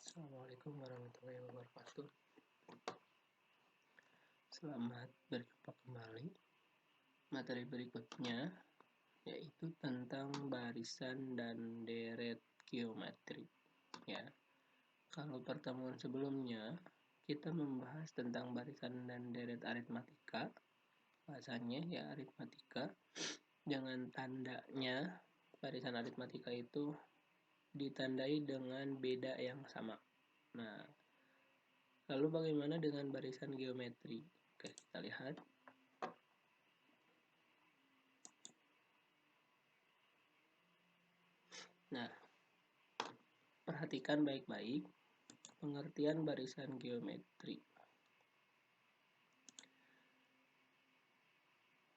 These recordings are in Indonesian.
Assalamualaikum warahmatullahi wabarakatuh. Selamat berjumpa kembali. Materi berikutnya yaitu tentang barisan dan deret geometri. Ya, kalau pertemuan sebelumnya kita membahas tentang barisan dan deret aritmatika, bahasanya ya aritmatika dengan tandanya. Barisan aritmatika itu ditandai dengan beda yang sama. Nah, lalu bagaimana dengan barisan geometri? Oke, kita lihat. Nah, perhatikan baik-baik pengertian barisan geometri.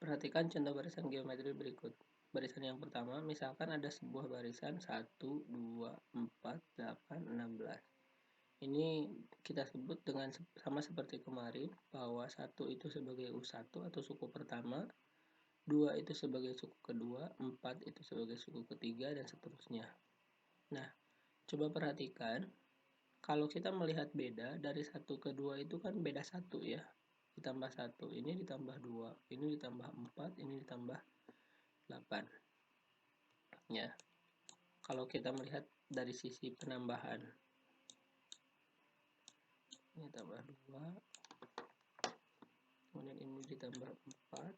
Perhatikan contoh barisan geometri berikut. Barisan yang pertama, misalkan ada sebuah barisan 1, 2, 4, 8, 16. Ini kita sebut dengan sama seperti kemarin, bahwa 1 itu sebagai U1 atau suku pertama, 2 itu sebagai suku kedua, 4 itu sebagai suku ketiga, dan seterusnya. Nah, coba perhatikan, kalau kita melihat beda dari 1 ke 2 itu kan beda 1 ya, ditambah 1, ini ditambah 2, ini ditambah 4, ini ditambah 8 ya. Kalau kita melihat dari sisi penambahan, ini tambah 2, kemudian ini ditambah 4,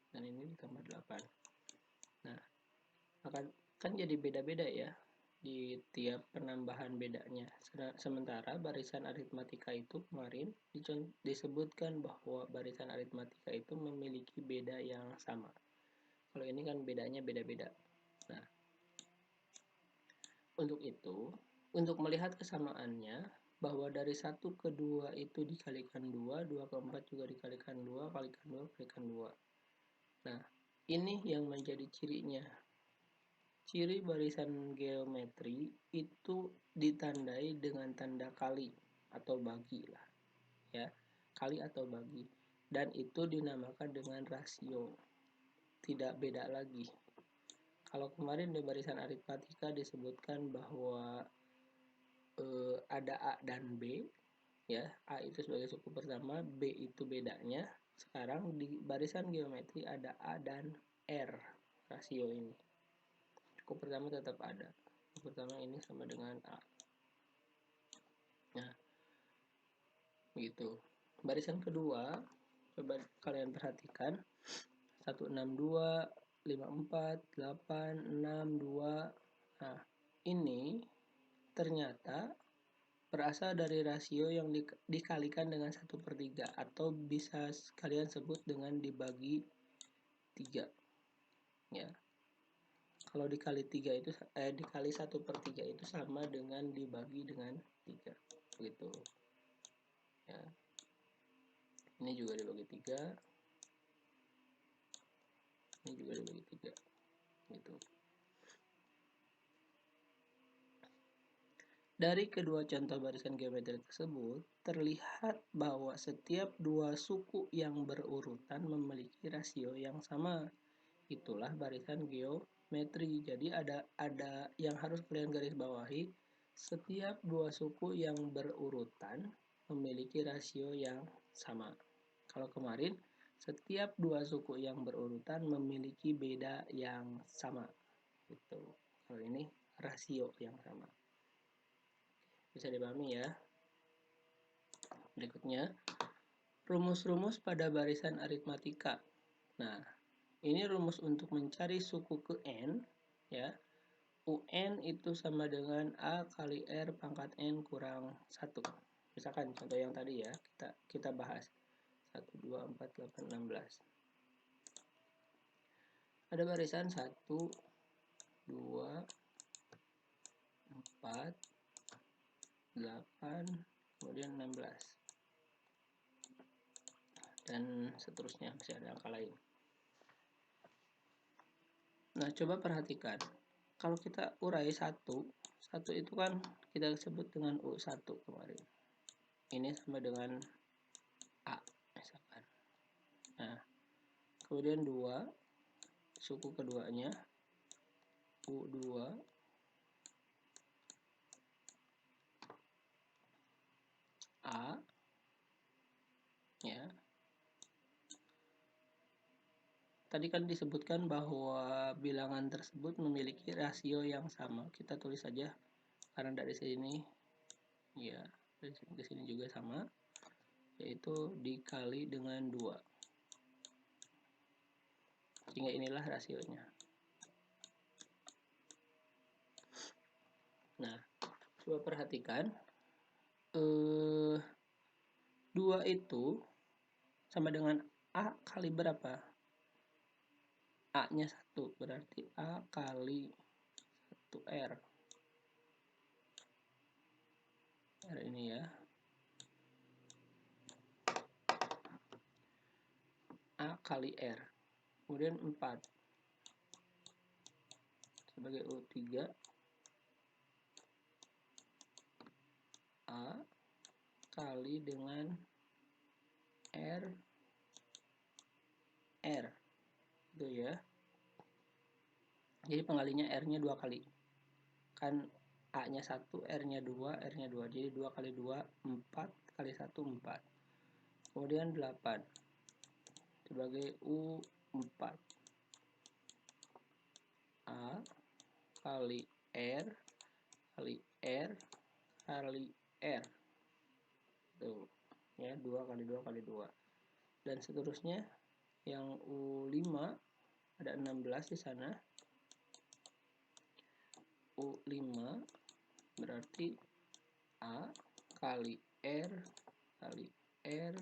dan ini ditambah 8. Nah, kan jadi beda-beda ya di tiap penambahan bedanya. Sementara barisan aritmatika itu kemarin disebutkan bahwa barisan aritmatika itu memiliki beda yang sama. Kalau ini kan bedanya beda-beda. Nah, untuk itu, untuk melihat kesamaannya, bahwa dari 1 ke 2 itu dikalikan 2, 2 ke 4 juga dikalikan 2, kalikan 2, kalikan 2. Nah, ini yang menjadi cirinya. Ciri barisan geometri itu ditandai dengan tanda kali atau bagi lah, ya, kali atau bagi, dan itu dinamakan dengan rasio, tidak beda lagi. Kalau kemarin di barisan aritmatika disebutkan bahwa ada A dan B, ya, A itu sebagai suku pertama, B itu bedanya. Sekarang di barisan geometri ada A dan R, rasio ini. Suku pertama tetap ada. Suku pertama ini sama dengan A. Nah, begitu. Barisan kedua, coba kalian perhatikan. 162, 54, 8, 6, 2. Nah, ini ternyata berasal dari rasio yang dikalikan dengan 1/3, atau bisa kalian sebut dengan dibagi 3. Ya. Kalau dikali 3 itu dikali 1/3 itu sama dengan dibagi dengan 3. Begitu. Ya. Ini juga dibagi 3. Ini juga dibagi 3. Gitu. Dari kedua contoh barisan geometri tersebut, terlihat bahwa setiap dua suku yang berurutan memiliki rasio yang sama. Itulah barisan geometri. Jadi ada yang harus kalian garis bawahi, setiap dua suku yang berurutan memiliki rasio yang sama. Kalau kemarin, setiap dua suku yang berurutan memiliki beda yang sama. Gitu. Kalau ini rasio yang sama. Bisa dipahami ya. Berikutnya, rumus-rumus pada barisan aritmatika. Nah, ini rumus untuk mencari suku ke n, ya. UN itu sama dengan A kali R pangkat N kurang 1. Misalkan contoh yang tadi ya, kita bahas. 1, 2, 4, 8, 16. Ada barisan 1, 2, 4, 8, kemudian 16. Dan seterusnya, masih ada angka lain. Nah, coba perhatikan. Kalau kita urai 1 itu kan kita sebut dengan U1 kemarin. Ini sama dengan A, misalkan. Nah, kemudian 2, suku keduanya U2, tadi kan disebutkan bahwa bilangan tersebut memiliki rasio yang sama. Kita tulis saja karena dari sini ya, dari sini ke sini juga sama, yaitu dikali dengan 2. Sehingga inilah rasionya. Nah, coba perhatikan 2 itu sama dengan A kali berapa? A nya 1, berarti A kali 1R. R ini ya, A kali R. Kemudian 4 sebagai U3, A kali dengan R itu ya. Jadi pengalinya R nya 2 kali, kan A nya 1, R nya 2, R nya 2, jadi 2 kali 2 4 kali 1 4. Kemudian 8 sebagai U4, A kali R kali R kali R, tuh ya, 2 kali 2 kali 2, dan seterusnya. Yang U5 ada 16 di sana, U5 berarti A kali R kali R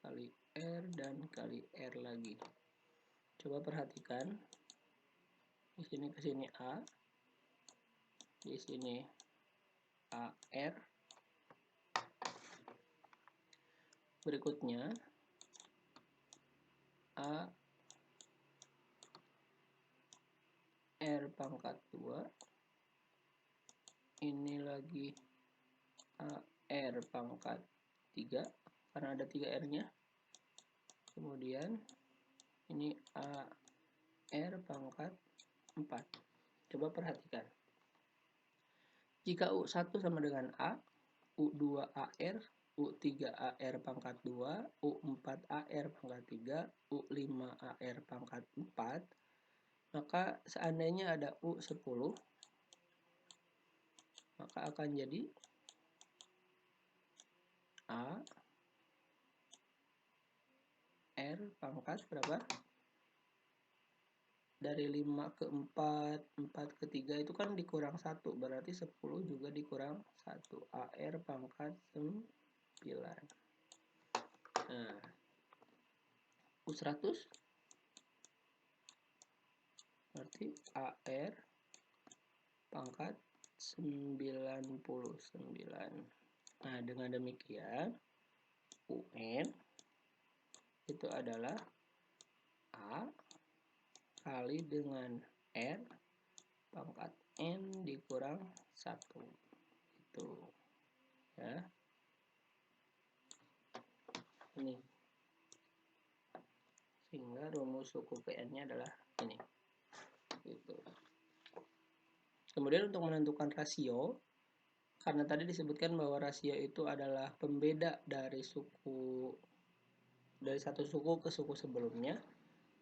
kali R dan kali R lagi. Coba perhatikan, di sini ke sini A, di sini AR. Berikutnya A R pangkat 2, ini lagi AR pangkat 3 karena ada 3 R nya. Kemudian ini AR pangkat 4. Coba perhatikan, jika U1 sama dengan A, U2 AR, U3 AR pangkat 2, U4 AR pangkat 3, U5 AR pangkat 4, maka seandainya ada U10, maka akan jadi A R pangkat berapa? Dari 5 ke 4, 4 ke 3 itu kan dikurang 1, berarti 10 juga dikurang 1. AR pangkat 9. Nah, U100 berarti AR pangkat 99. Nah, dengan demikian UN itu adalah A kali dengan R pangkat N dikurang 1. Itu ya. Ini. Sehingga rumus suku PN-nya adalah ini. Gitu. Kemudian untuk menentukan rasio, karena tadi disebutkan bahwa rasio itu adalah pembeda dari satu suku ke suku sebelumnya,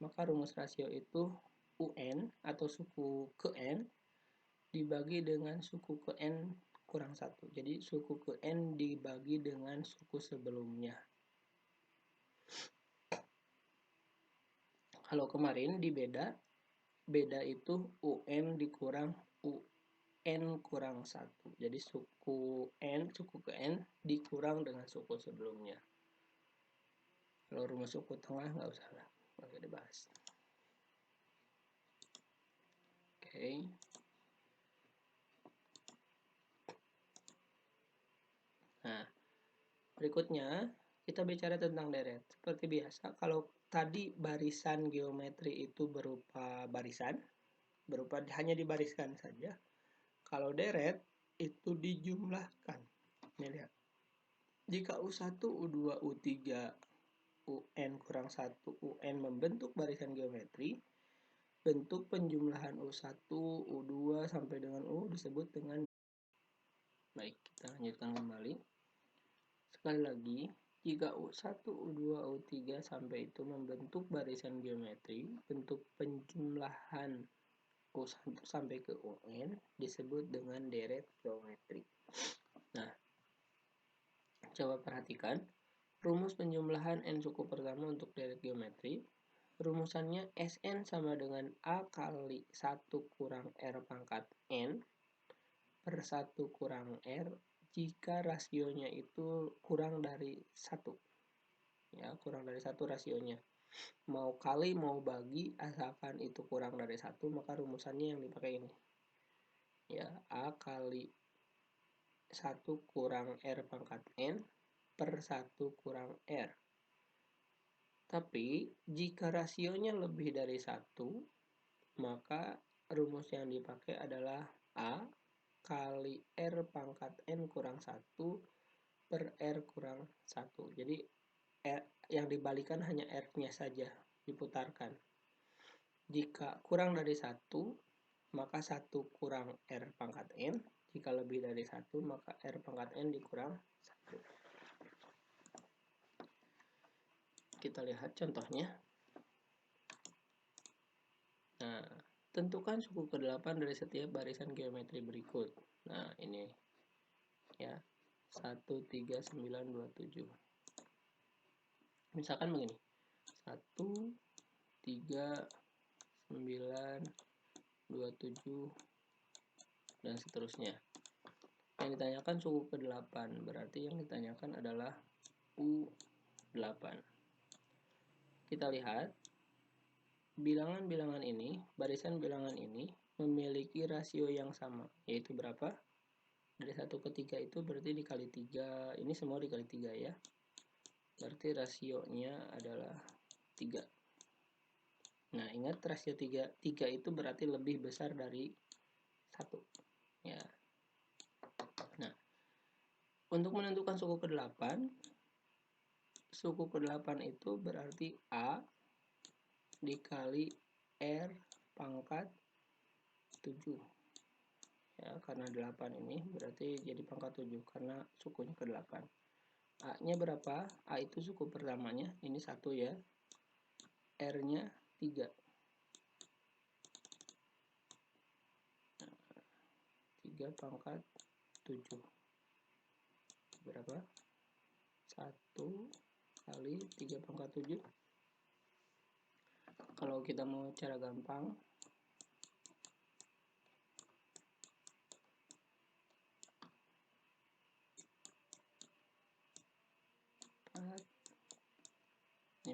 maka rumus rasio itu UN atau suku ke N dibagi dengan suku ke N kurang 1. Jadi suku ke N dibagi dengan suku sebelumnya. Kalau kemarin di beda itu UN dikurang UN kurang 1. Jadi suku ke N dikurang dengan suku sebelumnya. Kalau rumus suku tengah nggak usah lah, nggak usah dibahas. Oke. Nah, berikutnya kita bicara tentang deret. Seperti biasa, kalau tadi barisan geometri itu berupa barisan, hanya dibariskan saja. Kalau deret itu dijumlahkan. Ini lihat. Jika U1, U2, U3, UN kurang 1, UN membentuk barisan geometri, bentuk penjumlahan U1, U2 sampai dengan U disebut dengan. Baik, kita lanjutkan kembali. Sekali lagi, Jika U1, U2, U3 sampai itu membentuk barisan geometri, bentuk penjumlahan U1 sampai ke UN disebut dengan deret geometri. Nah, coba perhatikan rumus penjumlahan N suku pertama untuk deret geometri. Rumusannya Sn sama dengan A kali 1 kurang R pangkat N per 1 kurang R jika rasionya itu kurang dari 1. Ya, kurang dari 1 rasionya. Mau kali mau bagi asalkan itu kurang dari 1, maka rumusannya yang dipakai ini. Ya, A kali 1 kurang R pangkat N per 1 kurang R. Tapi jika rasionya lebih dari 1, maka rumus yang dipakai adalah A kali R pangkat N kurang 1 per R kurang 1. Jadi yang dibalikan hanya R-nya saja, diputarkan. Jika kurang dari 1, maka 1 kurang R pangkat N. Jika lebih dari 1, maka R pangkat N dikurang 1. Kita lihat contohnya. Nah, tentukan suku ke-8 dari setiap barisan geometri berikut. Nah, ini ya. 1, 3, 9, 2, 7. Misalkan begini. 1, 3, 9, 2, 7, dan seterusnya. Yang ditanyakan suku ke-8, berarti yang ditanyakan adalah U8. Kita lihat, bilangan-bilangan ini, barisan bilangan ini, memiliki rasio yang sama, yaitu berapa? Dari 1 ke 3 itu berarti dikali 3, ini semua dikali 3 ya. Berarti rasionya adalah 3. Nah, ingat rasio 3 itu berarti lebih besar dari 1. Ya. Nah, untuk menentukan suku ke-8, suku ke-8 itu berarti A dikali R pangkat 7. Ya, karena 8 ini berarti jadi pangkat 7 karena sukunya ke-8. A-nya berapa? A itu suku pertamanya, ini 1 ya. R-nya 3. 3 pangkat 7. Berapa? 1 kali 3 pangkat 7. Kalau kita mau cara gampang, 4, 5,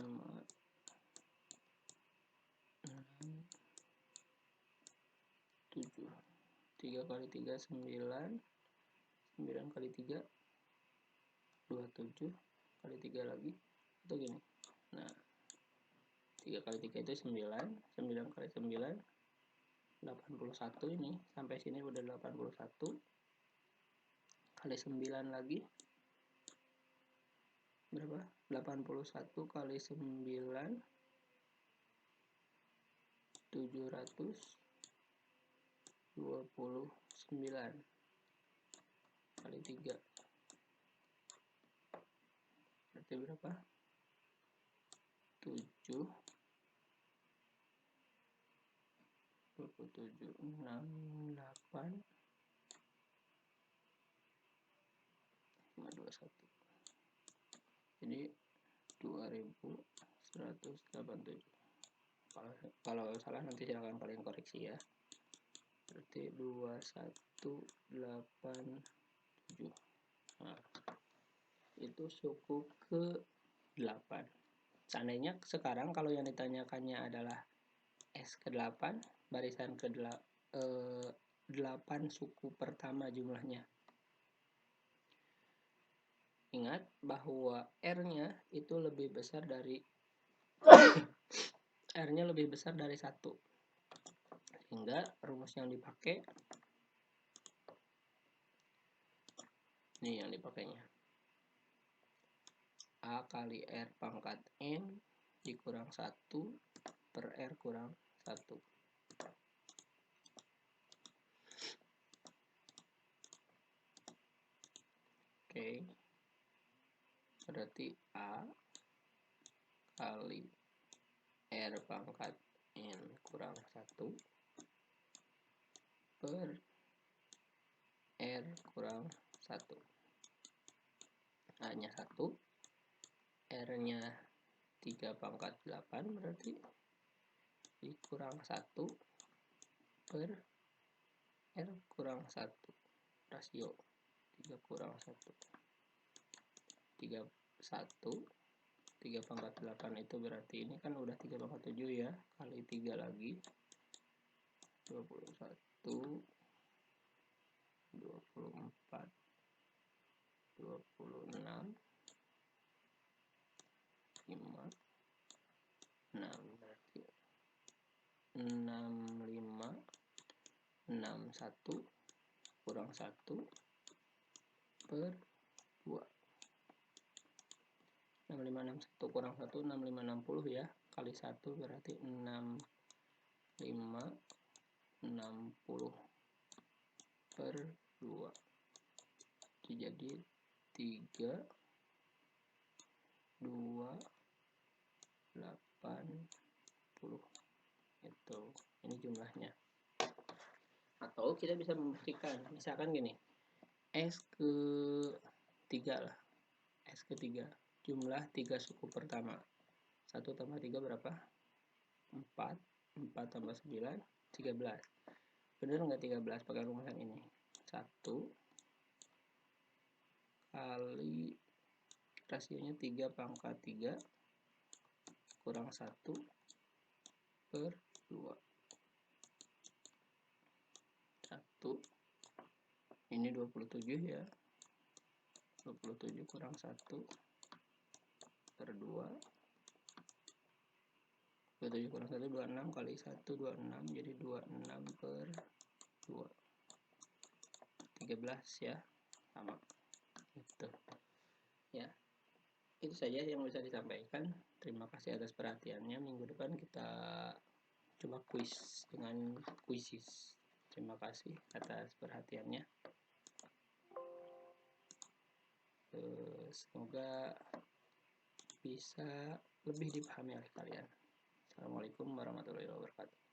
6, 7. 3 kali 3 9. 9 kali 3 27, kali 3 lagi atau gini. Nah, 3 kali 3 itu 9, 9 kali 9 81. Ini sampai sini udah 81. Kali 9 lagi berapa? 81 kali 9 729 kali 3 berarti berapa? 7 27 6 8 521. Jadi 2187. Kalau salah nanti silahkan kalian koreksi ya. Berarti 2187. Nah, itu suku ke-8. Seandainya sekarang kalau yang ditanyakannya adalah S ke-8, barisan ke-8 suku pertama jumlahnya. Ingat bahwa R-nya itu lebih besar dari R-nya lebih besar dari 1. Sehingga rumus yang dipakai ini yang dipakainya. A kali R pangkat N dikurang 1 per R kurang 1. Oke. berarti A kali R pangkat N kurang 1 per R kurang 1. A-nya 1, R-nya 3 pangkat 8, berarti dikurang 1 per R kurang 1. Rasio 3 kurang 1. 3, 1, 3 pangkat 8 itu berarti ini kan udah 3 pangkat 7 ya, kali 3 lagi 21, 24, 26, 5, 6, berarti 65, 61 kurang 1 per 2. 65, 61 kurang 1, 65, 60 ya, kali 1 berarti 65, 60 per 2. Jadi 3, 2, 80. Itu, ini jumlahnya. Atau kita bisa membuktikan, misalkan gini, S ke 3 lah, S ke 3, jumlah 3 suku pertama. 1 tambah 3 berapa? 4, 4 tambah 9, 13. Bener nggak 13 pakai rumusan ini? 1 kali rasionya 3 pangkat 3 kurang 1 per 2. 1, ini 27 ya, 27 kurang 1 per 2. 27 kurang 1, 26 kali 1, 26, jadi 26 per 2. 13 ya, sama. Itu ya, itu saja yang bisa disampaikan. Terima kasih atas perhatiannya. Minggu depan kita coba kuis dengan kuisis. Terima kasih atas perhatiannya. Semoga bisa lebih dipahami oleh kalian. Assalamualaikum warahmatullahi wabarakatuh.